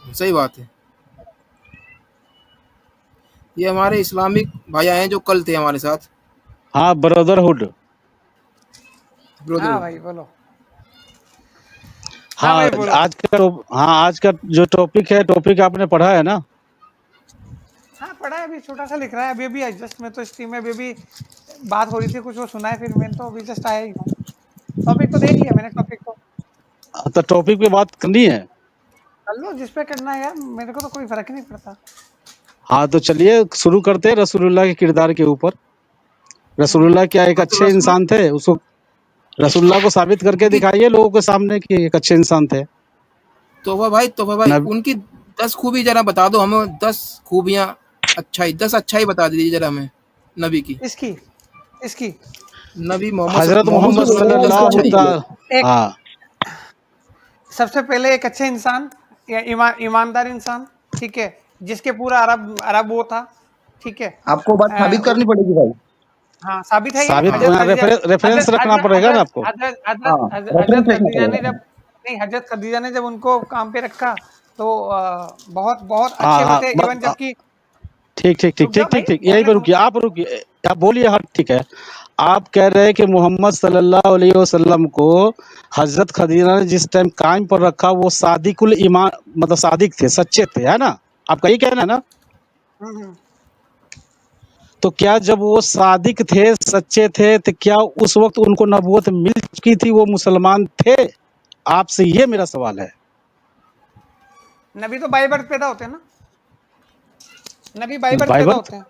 सही बात है। ये हमारे इस्लामिक भाई हैं जो कल थे हमारे साथ, हाँ, ब्रदरहुड। हाँ ब्रदरहुड। भाई बोलो। हाँ हाँ, भाई बोलो। आज का जो टॉपिक आपने पढ़ा है ना? हाँ पढ़ा है, अभी छोटा सा लिख रहा है अभी अभी जस्ट, मैं तो स्ट्रीम में अभी बात हो रही थी कुछ, वो सुना है, फिर मैं तो अभी जस्ट आया ही हूँ। टॉपिक तो देख लिया मैंने, टॉपिक तो तो टॉपिक पे बात करनी है। कर लो जिस पे करना है यार, मेरे को तो कोई फर्क ही नहीं पड़ता। हाँ, तो चलिए शुरू करते हैं रसूलुल्लाह के किरदार के ऊपर। रसूलुल्लाह क्या एक हाँ, तो अच्छे रसूल इंसान थे? उसको रसूलुल्लाह को साबित करके उनकी दिखाइए लोगों के सामने कि एक अच्छे इंसान थे। तोहफा भाई नब उनकी 10 खूबी ज़रा बता दो हमें, 10 खूबियाँ, अच्छाई, 10 अच्छाई बता दीजिए ज़रा हमें नबी की। इसकी इसकी नबी हजरत मोहम्मद मोहम्मद सल्लल्लाहु अलैहि वसल्लम की 10 सल्लल्लाहु अच्छाई। एक हाँ, सबसे पहले एक अच्छे इंसान या ईमानदार इंसान, ठीक है, जिसके पूरा अरब अरब वो था, ठीक है। आपको बात साबित करनी पड़ेगी भाई। हाँ साबित है ये। साबित हजरत खदीजा, रेफरेंस हजरत रखना हजरत पड़ेगा ना हजरत आपको। हजरत हाँ, हजरत रेफरेंस हजरत देखना खदीजा ने पड़ेगा। जब, नहीं हजरत खदीजा ने जब उनको काम पे रखा तो बहुत बहुत हाँ अच्छे हाँ, बते, इवन जबकि, ठीक ठीक ठीक रुक ठीक जाओ भाई ठीक ठीक, यहीं बोलने पे दो रुकिए, मुझे। आप रुकिए, आप बोलिए। हाँ ठीक है। आप कह रहे हैं कि मोहम्मद सल्लल्लाहु अलैहि वसल्लम को हजरत खदीजा ने जिस टाइम कायम पर रखा वो सादिकुल ईमान, मतलब सादिक थे, सच्चे थे, है ना? आपका यही कहना है ना? हम्म। तो क्या जब वो सादिक थे, सच्चे थे, तो क्या उस वक्त उनको नबूवत मिल चुकी थी, वो मुसलमान थे? आपसे ये मेरा सवाल है। नबी तो बाई बर्थ पैदा होते हैं ना, नबी बाई बर्थ बाय पैदा बर्थ? होते हैं,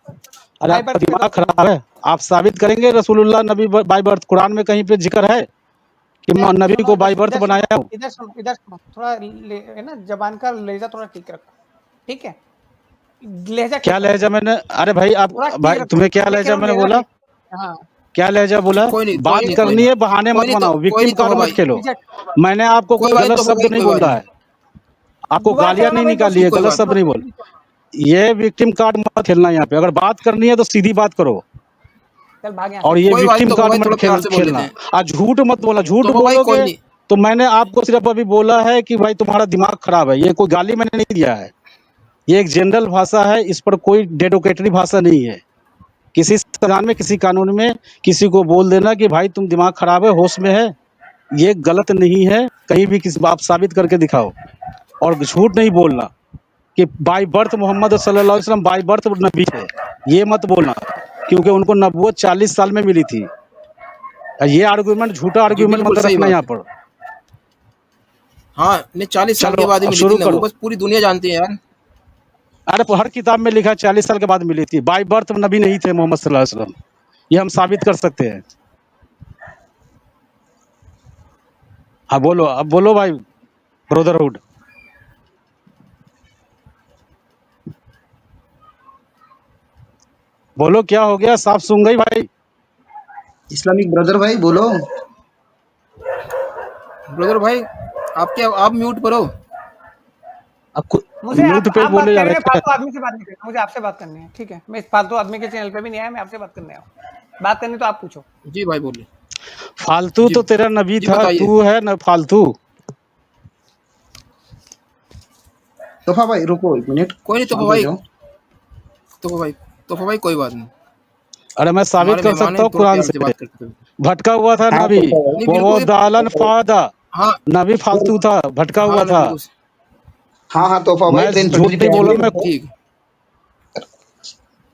अरे बाई आपका बर्थ पैदा दिमाग होते हैं खराब नबी। है। आप साबित करेंगे रसूलुल्लाह नबी बाय बर्थ? कुरान में कहीं पे जिक्र है कि नबी सुनो को इधर बाय बर्थ इधर सुनो, बनाया हो? इधर सुनो थोड़ा है ना, जबान का लहजा थोड़ा ठीक रखो, ठीक है, लहजा क्या ठीक रखो, लहजा मैंने? अरे भाई आप, थोड़ा ठीक भाई रखो, तुम्हें क्या मैं कह लहजा रहा हूँ मैंने लहजा बोला? ठीक। हाँ क्या लहजा बोला? कोई बात नहीं, कोई करनी नहीं, है, बहाने मत बनाओ, कोई विक्टिम नहीं कार्ड तोहफा मत भाई, खेलो। बेझक, मैंने आपको कोई कोई भाई गलत तोहफा शब्द भाई, नहीं कोई बात बोला नहीं। है, आपको दोबारा गालियां कराना नहीं भाई, निकाली है, कोई गलत बात शब्द नहीं। नहीं बोल। ये विक्टिम कार्ड मत खेलना यहाँ पे। अगर बात करनी है तो सीधी बात करो, चल भाग यहाँ और से। ये कोई भाई विक्टिम तोहफा कार्ड भाई मत थोड़ा प्यार से बोल लेते खेलना। हैं। आज झूठ मत बोला, झूठ तोहफा भाई कोई बोलोगे नहीं। तो मैंने आपको सिर्फ अभी बोला है कि भाई तुम्हारा दिमाग खराब है। ये कोई गाली मैंने नहीं दिया है, ये एक जनरल भाषा है, इस पर कोई डेडोकेटरी भाषा नहीं है। किसी संविधान में, किसी कानून में किसी को बोल देना कि भाई तुम दिमाग खराब है, होश में है, ये गलत नहीं है। कहीं भी किसी आप साबित करके दिखाओ। और झूठ नहीं बोलना कि बाय बर्थ मोहम्मद सल्लल्लाहु अलैहि वसल्लम बाय बर्थ नबी थे, ये मत बोलना, क्योंकि उनको नबूवत 40 साल में मिली थी। ये आर्गुमेंट, झूठा जी आर्गुमेंट बिल्कुल मत सही रखना बात यहाँ है। पर। हाँ, नहीं 40 साल चलो के बाद ही अब मिली थी शुरू करो। नबूवत, पूरी दुनिया जानती है यार। अरे हर किताब में लिखा है 40 साल के बाद मिली थी। बाय बर्थ नबी नहीं थे मोहम्मद सल्लल्लाहु अलैहि वसल्लम, ये हम साबित कर सकते हैं। हाँ बोलो, अब बोलो भाई ब्रदरहुड। बोलो क्या हो गया, साफ सुन गई भाई? इस्लामिक ब्रदर भाई बोलो। ब्रदर भाई, आप म्यूट पर हो। अब मुझे म्यूट पे आप बात बोले जा करें, मैं रहे हैं। फालतू आदमी से बात नहीं करना, मुझे आपसे बात करनी है, ठीक है। मैं इस फालतू आदमी के चैनल पे भी नहीं आया, मैं आपसे बात करने आया हूँ। बात करनी तो आप पूछो। जी भाई बोलिए। फालतू जी तो तेरा नबी जी था, बताइए। तू है ना फालतू। तोफा भाई रुको 1 मिनट, कोई नहीं तोहफा शांत हो भाई, जाओ। तोहफा भाई, तोहफा भाई कोई बात नहीं। अरे मैं साबित हमारे कर मेहमान सकता हैं, हूँ थोड़ा कुरान प्यार से से। बात करते थे। भटका हुआ था हाँ नबी, तोफा भाई। नहीं वो बिल्कुल ये, दालन फादा, हाँ, नबी फालतू था, भटका हाँ हुआ नहीं था। बिल्कुल हाँ हाँ तोफा भाई मैं ट्रेन झूठ पटरी पे नहीं आ बोल रही रहा है, मैं। रुको। ठीक।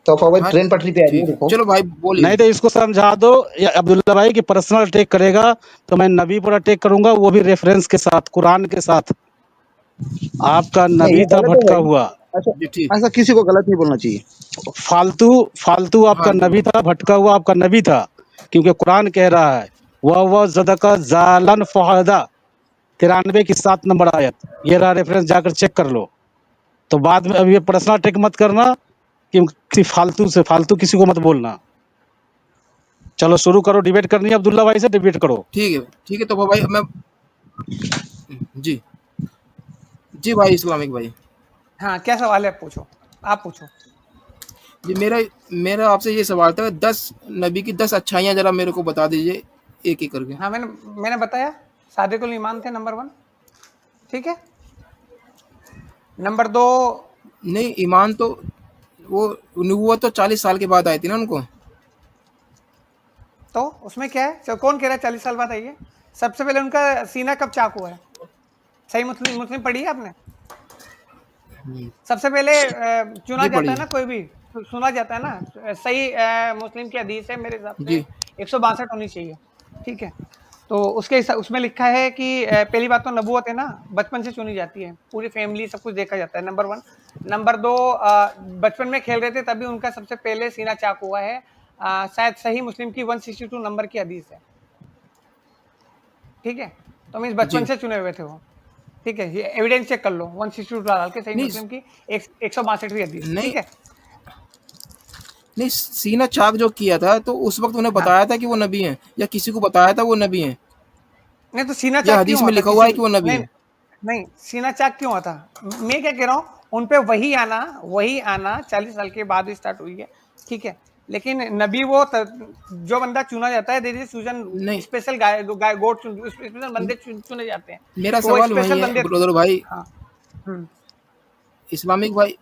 तोफा भाई हाँ ट्रेन पटरी पे आ रही है, ठीक है, रुको। चलो भाई बोलिए। नहीं तो इसको समझा दो या अब्दुल्ला भाई कि पर्सनल अटैक करेगा तो मैं नबी पर अटैक करूंगा, वो भी रेफरेंस के साथ, कुरान के साथ। आपका नहीं नबी ये था गलत है भटका भाई। हुआ। अच्छा, जी ठीक। ऐसा किसी को गलत नहीं बोलना चाहिए। फालतू फालतू हाँ आपका जी। नबी था, भटका हुआ आपका नबी था, क्योंकि कुरान कह रहा है वह जदका जालन फहदा, 93 की 7 नंबर आयत। ये रहा रेफरेंस, जाकर चेक कर लो। तो बाद में अब ये पर्सनल अटैक मत करना कि किसी फालतू से फालतू किसी को मत बोलना। चलो शुरू करो, डिबेट करनी है अब्दुल्ला भाई से, डिबेट करो। ठीक है तोहफा भाई, मैं जी जी भाई इस्लामिक भाई। हाँ क्या सवाल है, आप पूछो, आप पूछो। जी मेरा मेरा आपसे ये सवाल था, 10 नबी की 10 अच्छाइयाँ ज़रा मेरे को बता दीजिए एक-एक करके। हाँ मैंने बताया, सादिकुल ईमान थे नंबर 1, ठीक है। नंबर 2, नहीं, ईमान तो वो नबूवत तो 40 साल के बाद आई थी ना उनको। तो उसमें क्या है? कौन कह रहा है 40 साल बाद आई है? सबसे पहले उनका सीना कब चाक हुआ है? सही मुस्लिम मुस्लिम पढ़ी है आपने? सबसे पहले चुना जी जाता है पढ़िए। ना, कोई भी सुना जाता है ना, सही मुस्लिम की हदीस है मेरे हिसाब से जी 162 होनी चाहिए, ठीक है। तो उसमें लिखा है कि पहली बात तो नबूवत है ना, बचपन से चुनी जाती है, पूरी फैमिली सब कुछ देखा जाता है, नंबर 1। नंबर 2, बचपन में खेल रहे थे तभी उनका सबसे पहले सीना चाक हुआ है। शायद सही मुस्लिम की 162 नंबर की हदीस है, ठीक है। तो मीन्स बचपन जी। से चुने हुए थे वो, ठीक है। ये एविडेंस चेक कर लो, 162 डाल के सही नहीं मुस्लिम की 162वीं हदीस, नहीं ठीक है। नहीं, सीना चाक जो किया था तो उस वक्त उन्हें हाँ, बताया था कि वो नबी हैं, या किसी को बताया था वो नबी हैं, नहीं तो सीना या चाक क्यों हदीस हुआ में था लिखा हुआ किसी है कि वो नबी नहीं, हैं? नहीं सीना चाक क्यों हुआ था? मैं क्या कह रहा हूँ, उन पे वही आना 40 साल के बाद स्टार्ट हुई है, ठीक है। लेकिन नबी जो बंदा चुना जाता है, देयर इज सूजन, नहीं, स्पेशल गोट स्पेशल बंदे चुने जाते हैं, मेरा तो वो सवाल वही स्पेशल है बंदे थे। ब्रदर भाई, हाँ, हम्म, इस्लामिक भाई,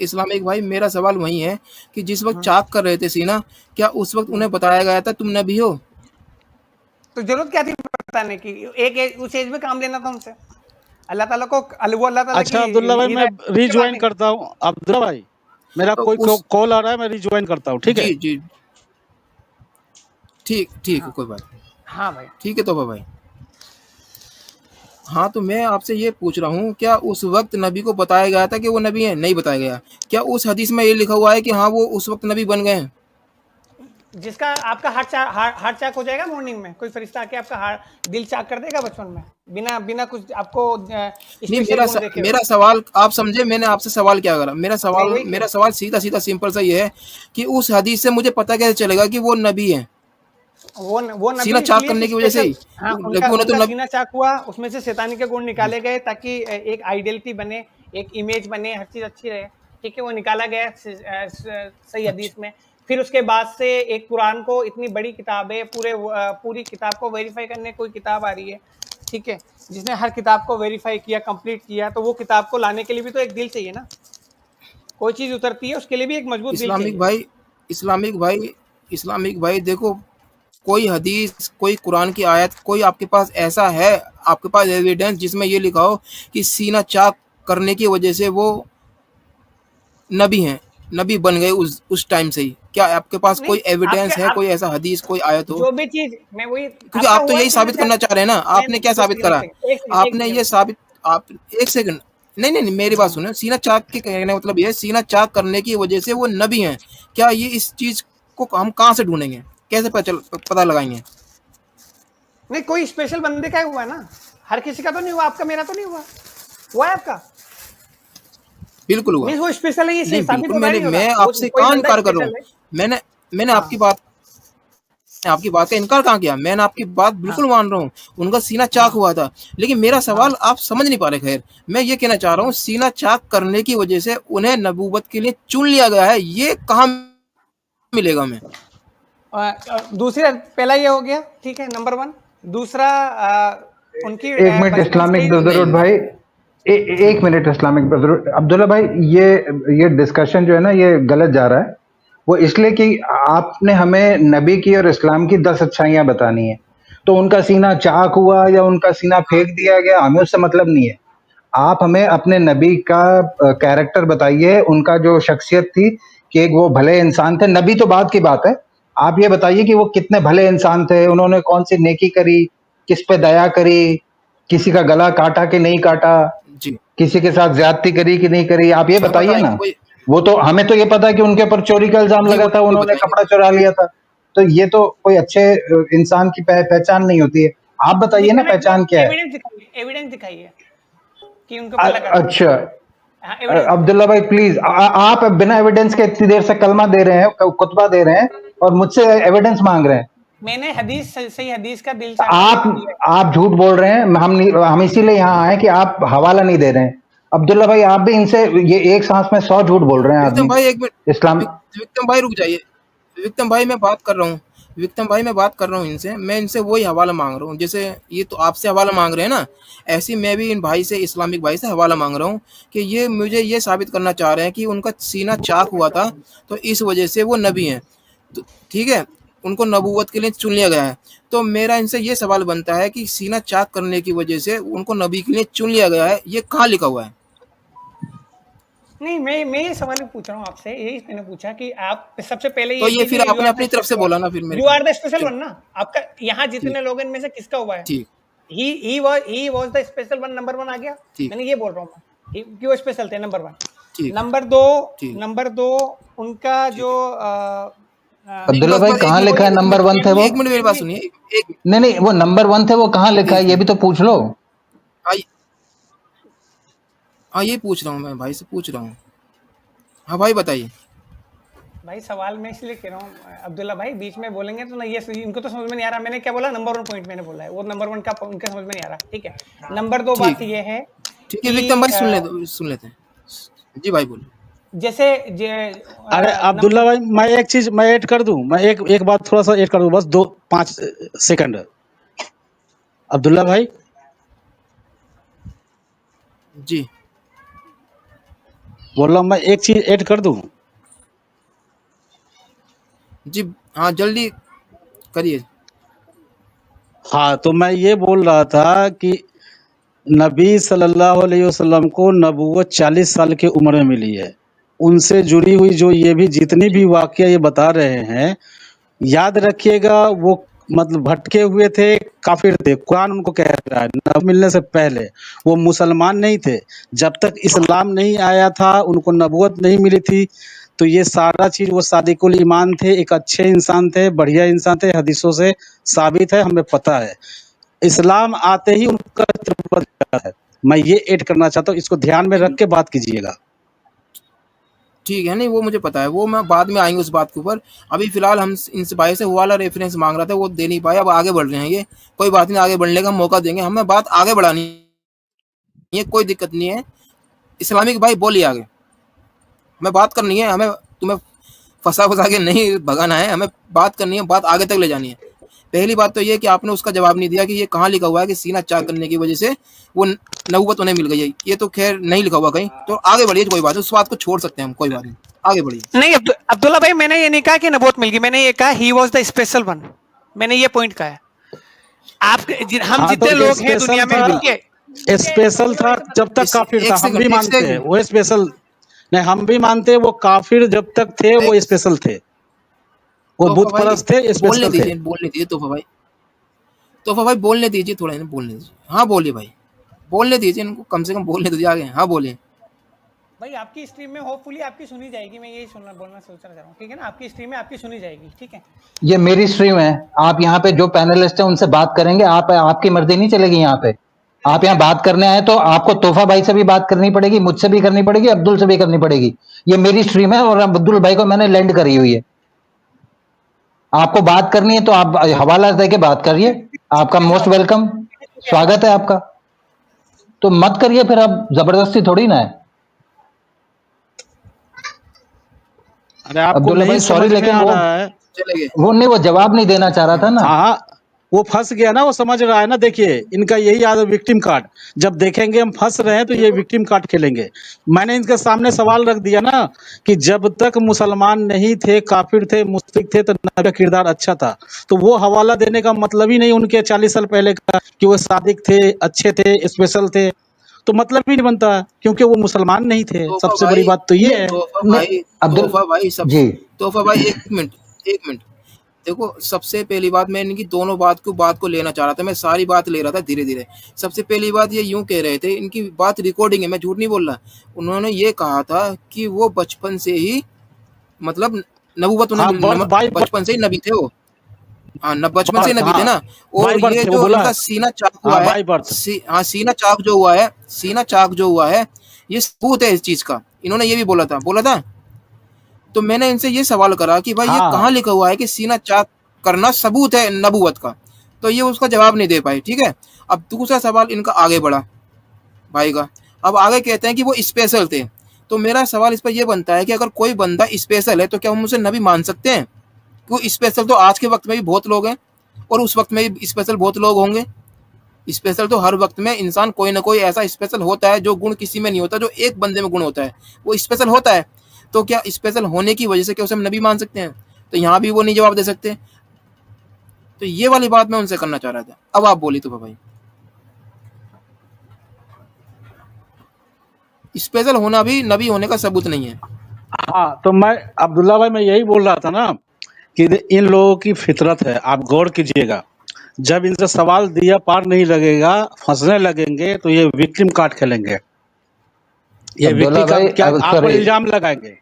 इस्लामिक भाई, मेरा सवाल वही है कि जिस वक्त चाक कर रहे थे सीना, क्या उस वक्त उन्हें बताया गया था तुम नबी हो? तो जरूरत क्या थी बताने की? उस एज में काम लेना था उनसे। अल्लाह ताला को वो अल्लाह ताला की अच्छा अब्दुल्ला भाई, मैं हिदायत के बाद रिज्वाइन नहीं। करता हूँ। अब्दुल्ला भाई, मेरा तो कोई उस कॉल आ रहा है, मैं रिज्वाइन करता हूँ, ठीक है। जी जी, ठीक ठीक है, हाँ, कोई बात नहीं। हाँ भाई। ठीक है तोफा भाई। हाँ, तो मैं आपसे ये पूछ रहा हूँ, क्या उस वक्त नबी को बताया गया था कि वो नबी हैं? नहीं बताया गया। क्या उस हदीस में ये लिखा हुआ है कि हाँ वो उस वक्त नबी बन गए हैं? जिसका आपका हार्ट चाक हो जाएगा मॉर्निंग में, कोई फरिश्ता आके आपका दिल चाक कर देगा बचपन में, बिना बिना कुछ आपको नहीं, स्पेशल गुण देखे हुए। मेरा सवाल आप समझे, मैंने आपसे सवाल क्या करा? मैं वही मेरा सवाल सीधा सीधा सिंपल सा ये है कि उस हदीस से मुझे पता कैसे चलेगा कि वो नबी हैं? वो सीना नबी चाक इसलिए करने कि की वजह से स्पेशल, ही, हाँ, लेकिन उन्हें तो उनका नब सीना चाक हुआ, उसमें से शैतानी के गुण निकाले गए ताकि एक आइडेंटिटी बने, एक इमेज बने, हर चीज अच्छी रहे, ठीक है। वो निकाला गया सही अच्छा, हदीस में। फिर उसके बाद से एक कुरान को, इतनी बड़ी किताब है, पूरी किताब को वेरीफाई करने कोई किताब आ रही है, ठीक है, जिसने हर किताब को वेरीफाई किया, कंप्लीट किया, तो वो किताब को लाने के लिए भी तो एक दिल चाहिए ना। कोई चीज उतरती है उसके लिए भी एक मजबूत दिल इस्लामिक चाहिए। भाई, इस्लामिक भाई, इस्लामिक भाई, देखो, कोई हदीस, कोई कुरान की आयत, कोई आपके पास ऐसा है, आपके पास एविडेंस जिसमें ये लिखा हो कि सीना चाक करने की वजह से वो नबी हैं, नबी बन गए उस टाइम से ही? क्या आपके पास नहीं, कोई आपके एविडेंस है, आप कोई ऐसा हदीस, कोई आयत हो? जो भी चीज, मैं वही, क्योंकि आपका आप तो हुआ यही सीना साबित करना चाक। चाह रहे हैं ना। आपने क्या एक साबित सेकंड, एक करा? सेकंड, एक सेकंड, एक आपने सेकंड। ये साबित, आप एक सेकंड, नहीं नहीं नहीं, मेरी बात सुनो। सीना चाक के कहने का मतलब ये है, सीना चाक करने की वजह से वो नबी हैं। क्या ये, इस चीज को हम कहाँ से ढूंढेंगे, कैसे पता लगाएंगे? नहीं, कोई स्पेशल बंदे का हुआ है ना, हर किसी का तो नहीं हुआ, आपका मेरा तो नहीं हुआ, हुआ है आपका। बिल्कुल हुआ। मीन्स वो स्पेशल है, ये नहीं साबित बिल्कुल, होता नहीं होता, मैं वो आपसे कोई कहाँ बंदा इनकार कर रहा हूँ? स्पेशल है। मैंने मैंने हाँ, आपकी बात का इनकार कहाँ किया? मैंने आपकी बात हाँ, बिल्कुल मान रहा हूँ, उनका सीना चाक हाँ, हुआ था। लेकिन मेरा हाँ। सवाल आप समझ नहीं पा रहे। खैर, मैं ये कहना चाह रहा हूँ, सीना चाक करने की वजह से उन्हें नबूवत के लिए चुन लिया गया है, ये कहाँ मिलेगा हमें? दूसरा, पहला ये हो गया, ठीक है, नंबर 1। दूसरा, उनकी एक मिनट बचपन से इस्लामिक ही। ब्रदरहुड नहीं भाई, एक मिनट इस्लामिक ब्रदरहुड अब्दुल्ला भाई, ये डिस्कशन जो है ना, ये गलत जा रहा है। वो इसलिए कि आपने हमें नबी की और इस्लाम की 10 अच्छाइयां बतानी है, तो उनका सीना चाक हुआ या उनका सीना फेंक दिया गया, हमें उससे मतलब नहीं है। आप हमें अपने नबी का कैरेक्टर बताइए, उनका जो शख्सियत थी कि एक वो भले इंसान थे। नबी तो बात की बात है, आप ये बताइए कि वो कितने भले इंसान थे, उन्होंने कौन सी नेकी करी, किस पे दया करी, किसी का गला काटा कि नहीं काटा, जी, किसी के साथ ज्यादती करी कि नहीं करी, आप ये हम बताइए बताएंगे ना। कोई। वो तो हमें तो ये पता है कि उनके ऊपर चोरी का इल्जाम जी, लगा था, वही उन्होंने बताएंगे। कपड़ा चुरा लिया था। तो ये तो कोई अच्छे इंसान की पहचान नहीं होती है। आप बताइए ना पहचान क्या है। एविडेंस दिखाइए, एविडेंस दिखाइए कि उनके ऊपर लगा था। अच्छा, हाँ, एविडेंस दिखाइए। अब्दुल्ला भाई प्लीज, आप बिना एविडेंस के इतनी देर से कलमा दे रहे हैं, कुतबा दे रहे हैं, और मुझसे एविडेंस मांग रहे हैं। मैंने सही हदीस का दिल चाक करने आप का दिया है। आप झूठ बोल रहे हैं। हम इसीलिए यहाँ आए कि आप हवाला नहीं दे रहे हैं। अब्दुल्ला भाई, आप भी इनसे, ये एक सांस में 100 झूठ बोल रहे हैं विक्रम आदमी। भाई, एक मिनट। इस्लाम। विक्रम भाई रुक जाइए। विक्रम भाई, मैं बात कर रहा हूँ। विक्रम भाई मैं बात कर रहा हूँ इनसे, मैं इनसे वही हवाला मांग रहा हूँ, जैसे ये तो आपसे हवाला मांग रहे हैं ना, ऐसे ही मैं भी इन भाई से, इस्लामिक भाई से हवाला मांग रहा हूँ कि ये मुझे ये साबित करना चाह रहे हैं कि उनका सीना चाक हुआ था तो इस वजह से वो नबी हैं, तो ठीक है, उनको नबूवत के लिए चुन लिया गया है। तो मेरा इनसे ये सवाल बनता है कि सीना चाक करने की वजह से उनको नबी के लिए चुन लिया गया है, ये कहाँ लिखा हुआ है? नहीं, मैं ये सवाल पूछ रहा हूँ आपसे, यही मैंने पूछा कि आप सबसे पहले तो ये ये फिर कीजिए, आपने अपनी तरफ से बोला ना फिर मेरे यू को। आर द स्पेशल ठीक वन ना, आपका यहाँ ठीक जितने लोग हैं इनमें से किसका हुआ है? ठीक he was the special one, number 1 आ गया। ठीक मैंने ये बोल रहा हूँ मैं कि वो स्पेशल थे, नंबर 1। ठीक नंबर 2 उनका ठीक जो नहीं अब्दुल्ला बस भाई बस कहाँ लिखा है एक नंबर मिनट 1 थे वो? एक मिनट मेरी बात सुनिए, एक नहीं नहीं, वो नंबर 1 थे, वो कहाँ लिखा है जी ये भी तो पूछ लो। हाँ हाँ ये पूछ रहा हूँ, मैं भाई से पूछ रहा हूँ। हाँ भाई बताइए। भाई सवाल मैं इसलिए कह रहा हूँ अब्दुल्ला भाई, बीच में बोलेंगे तो ना, ये इनको तो समझ में नहीं आ रहा मैंने क्या बोला। नंबर 1 पॉइंट मैंने बोला है, वो नंबर 1 का उनके समझ में नहीं आ रहा। ठीक है, नंबर 2 बात ठीक ये है ठीक है कि विक्रम भाई सुन लेते हैं। जी भाई बोलिए। जैसे अरे अब्दुल्ला भाई, मैं एक चीज मैं ऐड कर दूं, मैं एक बात थोड़ा सा ऐड कर दूं, बस 5 सेकंड। अब्दुल्ला भाई जी बोल रहा हूँ, मैं एक चीज ऐड कर दूं। जी हाँ जल्दी करिए। हाँ, तो मैं ये बोल रहा था कि नबी सल्लल्लाहु अलैहि वसल्लम को नबूवत 40 साल की उम्र में मिली है। उनसे जुड़ी हुई जो ये भी जितनी भी वाकया ये बता रहे हैं, याद रखिएगा वो मतलब भटके हुए थे, काफिर थे। कुरान उनको कह रहा है नबी मिलने से पहले वो मुसलमान नहीं थे। जब तक इस्लाम नहीं आया था, उनको नबूवत नहीं मिली थी। तो ये सारा चीज, वो सादिकुल ईमान थे, एक अच्छे इंसान थे, बढ़िया इंसान थे, हदीसों से साबित है, हमें पता है। इस्लाम आते ही उनका चरित्र बदल गया है। मैं ये ऐड करना चाहता हूँ, इसको ध्यान में रख के बात कीजिएगा। ठीक है, नहीं वो मुझे पता है, वो मैं बाद में आएंगे उस बात के ऊपर। अभी फिलहाल हम इनसे भाई से वो वाला रेफरेंस मांग रहा था, वो दे नहीं पाए, अब आगे बढ़ रहे हैं ये। कोई बात नहीं, आगे बढ़ने का मौका देंगे, हमें बात आगे बढ़ानी है, कोई दिक्कत नहीं है। इस्लामिक भाई बोलिए आगे, हमें बात करनी है, हमें तुम्हें फंसा के नहीं भगाना है, हमें बात करनी है, बात आगे तक ले जानी है। पहली बात तो ये कि आपने उसका जवाब नहीं दिया कि ये कहाँ लिखा हुआ है कि सीना चाक करने की वजह से वो नबूवत उन्हें मिल गई है। ये तो खैर नहीं लिखा हुआ कहीं, तो आगे बढ़िए, कोई बात नहीं, उस बात को छोड़ सकते हैं हम, कोई बात नहीं, आगे बढ़िए। नहीं अब्दुल्ला भाई, मैंने ये नहीं कहा कि नबूवत मिल गई, मैंने ये कहा he was the special one. मैंने ये पॉइंट कहा है। आप हम हाँ, जितने तो लोग हैं स्पेशल दुनिया में, था, ठीक है, स्पेशल था जब तक काफिर था, एक हम सेकंड भी एक मानते हैं सेकंड वो स्पेशल। नहीं, हम भी मानते हैं वो काफिर जब तक थे वो स्पेशल थे, वो तोहफा बुत भाई परस्त थे, बोलने स्पेशल थे। दीजिए तोहफा भाई बोलने दीजिए, थोड़ा इन्हें बोलने दीजिए। हाँ बोलिए भाई, बोलने दीजिए इनको, कम से कम बोलने दीजिए आगे। हाँ बोलिए। भाई आपकी स्ट्रीम में होपफुली आपकी सुनी जाएगी, मैं यही बोलना सोचना चाह रहा हूँ, ठीक है ना। आपकी स्ट्रीम में आपकी सुनी जाएगी, ठीक है। ये मेरी स्ट्रीम है, आप यहाँ पे जो पैनलिस्ट है उनसे बात करेंगे, आप आपकी मर्जी नहीं चलेगी यहाँ पे। आप यहाँ बात करने आए तो आपको तोहफा भाई से भी बात करनी पड़ेगी, मुझसे भी करनी पड़ेगी, अब्दुल से भी करनी पड़ेगी। ये मेरी स्ट्रीम है और अब्दुल भाई को मैंने लैंड करी हुई है। आपको बात करनी है तो आप हवाला दे के बात करिए, आपका मोस्ट वेलकम, स्वागत है आपका। तो मत करिए फिर, अब जबरदस्ती थोड़ी ना है। अरे आपको अब्दुल्ला नहीं भाई समझ सॉरी, में लेकिन आ रहा है। चले गए। वो जवाब नहीं देना चाह रहा था ना। हाँ, वो फंस गया ना, वो समझ रहा है ना। देखिए इनका यही आदत, विक्टिम कार्ड। जब देखेंगे हम फंस रहे हैं तो ये विक्टिम कार्ड खेलेंगे। मैंने इनके सामने सवाल रख दिया ना कि जब तक मुसलमान नहीं थे, काफिर थे, मुश्रिक थे, तो नबी का किरदार अच्छा था। तो वो हवाला देने का मतलब ही नहीं उनके 40 साल पहले का कि वो सादिक थे, अच्छे थे, स्पेशल थे। तो मतलब ही नहीं बनता, क्योंकि वो मुसलमान नहीं थे। तोहफा सबसे भाई बड़ी बात तो ये है। अब्दुल जी, तोहफा भाई एक मिनट देखो, सबसे पहली बात मैं इनकी दोनों बात को लेना चाह रहा था, मैं सारी बात ले रहा था धीरे धीरे। सबसे पहली बात ये यूं कह रहे थे, इनकी बात रिकॉर्डिंग है, मैं झूठ नहीं बोल रहा। उन्होंने ये कहा था कि वो बचपन से ही मतलब नबूवत हाँ, उन्हें बचपन से ही नबी थे वो। हाँ न बचपन से नबी थे ना। और बाई बर्थ ये थे, वो जो बोला इनका है। सीना चाक हुआ हाँ, है, बाई बर्थ। हाँ सीना चाक जो हुआ है ये सबूत है इस चीज का। इन्होंने ये भी बोला था। तो मैंने इनसे ये सवाल करा कि भाई ये हाँ, कहाँ लिखा हुआ है कि सीना चाक करना सबूत है नबूवत का। तो ये उसका जवाब नहीं दे पाए, ठीक है। अब दूसरा सवाल इनका आगे बढ़ा भाई का। अब आगे कहते हैं कि वो स्पेशल थे। तो मेरा सवाल इस पर यह बनता है कि अगर कोई बंदा स्पेशल है तो क्या हम उसे नबी मान सकते हैं? क्यों स्पेशल तो आज के वक्त में भी बहुत लोग हैं और उस वक्त में भी स्पेशल बहुत लोग होंगे। स्पेशल तो हर वक्त में इंसान कोई ना कोई ऐसा स्पेशल होता है जो गुण किसी में नहीं होता, जो एक बंदे में गुण होता है वो स्पेशल होता है। तो क्या स्पेशल होने की वजह से क्या उसे हम नबी मान सकते हैं? तो यहाँ भी वो नहीं जवाब दे सकते। तो ये वाली बात मैं उनसे करना चाह रहा था। अब आप बोली तो भाई, स्पेशल होना भी नबी होने का सबूत नहीं है। हाँ, तो मैं अब्दुल्ला भाई मैं यही बोल रहा था ना कि इन लोगों की फितरत है, आप गौर कीजिएगा। जब इनसे सवाल दिया पार नहीं लगेगा, फंसने लगेंगे तो ये विक्टिम कार्ड खेलेंगे। ये अब्दुल्ला विक्टिम भाई क्या आप पर सॉरी इल्जाम लगाएंगे।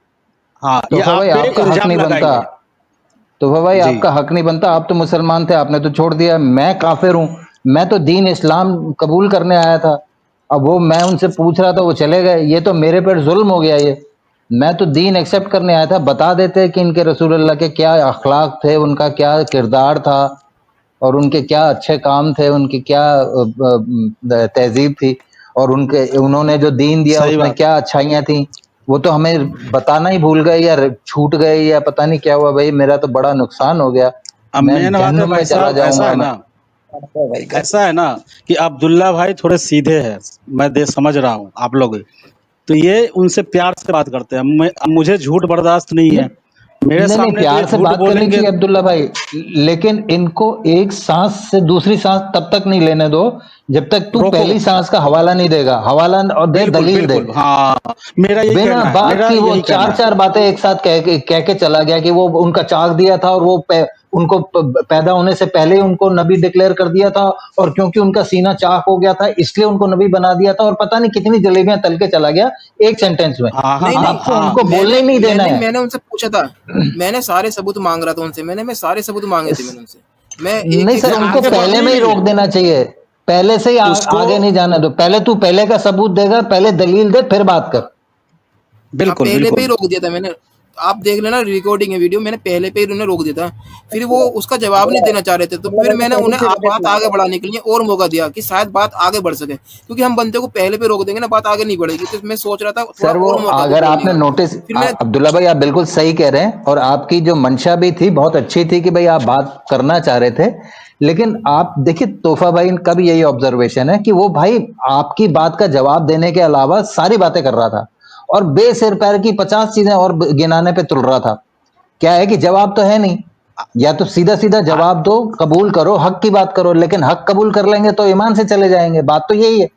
हाँ, ये तोफा आप भाई पे आपका हक इल्जाम नहीं बनता। लगाएंगे। तोफा भाई जी आपका हक नहीं बनता, आप तो मुसलमान थे, आपने तो छोड़ दिया। मैं काफिर हूँ, मैं तो दीन इस्लाम कबूल करने आया था। अब वो मैं उनसे पूछ रहा था, वो चले गए, ये तो मेरे पर जुल्म हो गया। ये मैं तो दीन एक्सेप्ट करने आया था। बता देते कि इनके रसूल अल्लाह के क्या अखलाक थे, उनका क्या किरदार था और उनके क्या अच्छे काम थे, उनकी क्या तहजीब थी और उन्होंने जो दीन दिया सही उसमें बात। क्या अच्छाइयां थी, वो तो हमें बताना ही भूल गए या छूट गए या पता नहीं क्या हुआ। भाई मेरा तो बड़ा नुकसान हो गया, अब मैं मेन बात है जहन्नुम में भाई चला साहब, ऐसा जाऊंगा है मैं। ना, कि अब्दुल्ला भाई थोड़े सीधे हैं, मैं समझ रहा हूँ आप लोग। तो ये उनसे प्यार से बात करते हैं। अब मुझे झूठ बर्दाश्त नहीं है, मेरे नहीं नहीं, सामने तो ये प्यार से झूठ बात करनी बोलेंगे। चाहिए अब्दुल्ला भाई, लेकिन इनको एक सांस से दूसरी सांस तब तक नहीं लेने दो जब तक तू रोको, पहली सांस का हवाला नहीं देगा। हवाला और दे, बिल्कुल दलील दे। बिल्कुल, हाँ मेरा यही बिना कहना है, बात मेरा की वो यही कहना चार है। चार बातें एक साथ कह के चला गया कि वो उनका चाक दिया था और वो उनको पैदा होने से पहले ही उनको नबी डिक्लेयर कर दिया था, और क्योंकि उनका सीना चाक हो गया था इसलिए उनको नबी बना दिया था, और पता नहीं कितनी जलेबियां तल के चला गया एक सेंटेंस में। हाँ हाँ नहीं हाँ नहीं, आपको हाँ, उनको बोलने मैंने ही नहीं देना मैंने है। मैंने उनसे पूछा था, मैंने सारे सबूत मांग रहा था उनसे, मैं सारे सबूत मांगे थे मैंने उनसे। मैं एक नहीं एक सर, नहीं उनको आगे सबूत पहले बढ़ने में ही नहीं, रोक देना चाहिए, पहले से ही उसको आगे नहीं जाना दो। पहले तू पहले का सबूत देगा, पहले दलील दे फिर बात कर। हाँ, बिल्कुल पहले पे ही बिल्कुल। रोक दिया था मैंने। आप देख लेना, रिकॉर्डिंग है वीडियो, मैंने पहले पे ही उन्हें रोक दिया था। फिर वो उसका जवाब नहीं देना चाह रहे थे, तो फिर मैंने उन्हें बात आगे बढ़ाने के लिए और मौका दिया कि शायद बात आगे बढ़ सके, क्योंकि हम बंदे को पहले पे रोक देंगे ना, बात आगे नहीं बढ़ेगी। तो मैं सोच रहा था थोड़ा सर वो और मौका दूं अगर बोलने आपने का। नोटिस, फिर मैंने अब्दुल्ला भाई आप बिल्कुल सही कह रहे हैं, और आपकी जो मंशा भी थी बहुत अच्छी थी कि भाई आप बात करना चाह रहे थे। लेकिन आप देखिए तोहफा भाई का भी यही ऑब्जर्वेशन है कि वो भाई आपकी बात का जवाब देने के अलावा सारी बातें कर रहा था और बेसिर पैर की 50 चीजें और गिनाने पे तुल रहा था। क्या है कि जवाब तो है नहीं, या तो सीधा सीधा जवाब दो, कबूल करो, हक की बात करो। लेकिन हक कबूल कर लेंगे तो ईमान से चले जाएंगे, बात तो यही है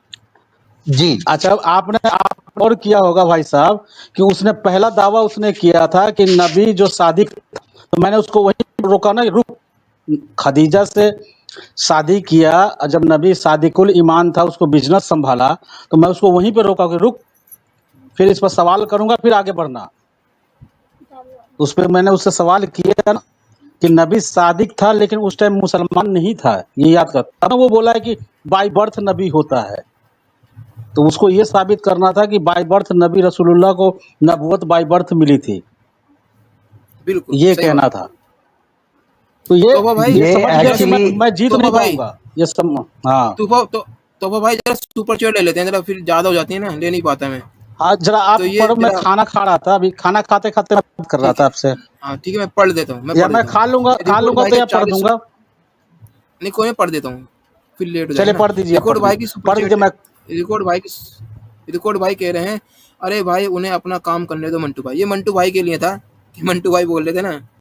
जी। अच्छा, आपने आप और किया होगा भाई साहब कि उसने पहला दावा उसने किया था कि नबी जो शादी, तो मैंने उसको वही रोका ना, रुक, खदीजा से शादी किया, और जब नबी सादिकुल ईमान था, उसको बिजनेस संभाला, तो मैं उसको वहीं पे रोका कि रुक, फिर इस पर सवाल करूंगा, फिर आगे बढ़ना। उस पर मैंने उससे सवाल किया ना कि नबी सादिक था लेकिन उस टाइम मुसलमान नहीं था, ये याद कर। तब वो बोला है कि बाय बर्थ नबी होता है, तो उसको ये साबित करना था कि बाय बर्थ नबी रसूलुल्लाह को नबूवत बाय बर्थ मिली थी, बिल्कुल ये सही कहना बात है। था। तो तोबा भाई, ये ये समझ गया कि एक्चुअली मैं जीत तोबा नहीं भाई, पाऊंगा, ये सब। हाँ तोबा भाई जरा सुपर चैट ले लेते हैं जरा, फिर ज्यादा हो जाती है ना, ले नहीं पाता मैं। हाँ, जरा आप तो ये पढ़ो, मैं जरा खाना खा रहा था, अभी खाना खाते खाते मैं बात कर रहा ठीक था है। आपसे, हाँ ठीक है, मैं पढ़ देता हूँ, मैं या पढ़ मैं देता हूँ। खा रिकॉर्ड लूंगा भाई तो के या पढ़ 40, दूंगा। नहीं कोई, मैं पढ़ देता हूँ, फिर लेट हो जाएगा चलिए ना। पढ़ दीजिए, आप रिकॉर्ड भाई की सुपर पढ़ चैट दीजिए। है। मैं रिकॉर्ड भाई की रिकॉर्ड भाई कह रहे हैं, अरे भाई उन्हें अपना काम करने दो मंटू भाई। ये मंटू भाई के लिए था कि मंटू भाई बोल रहे थे ना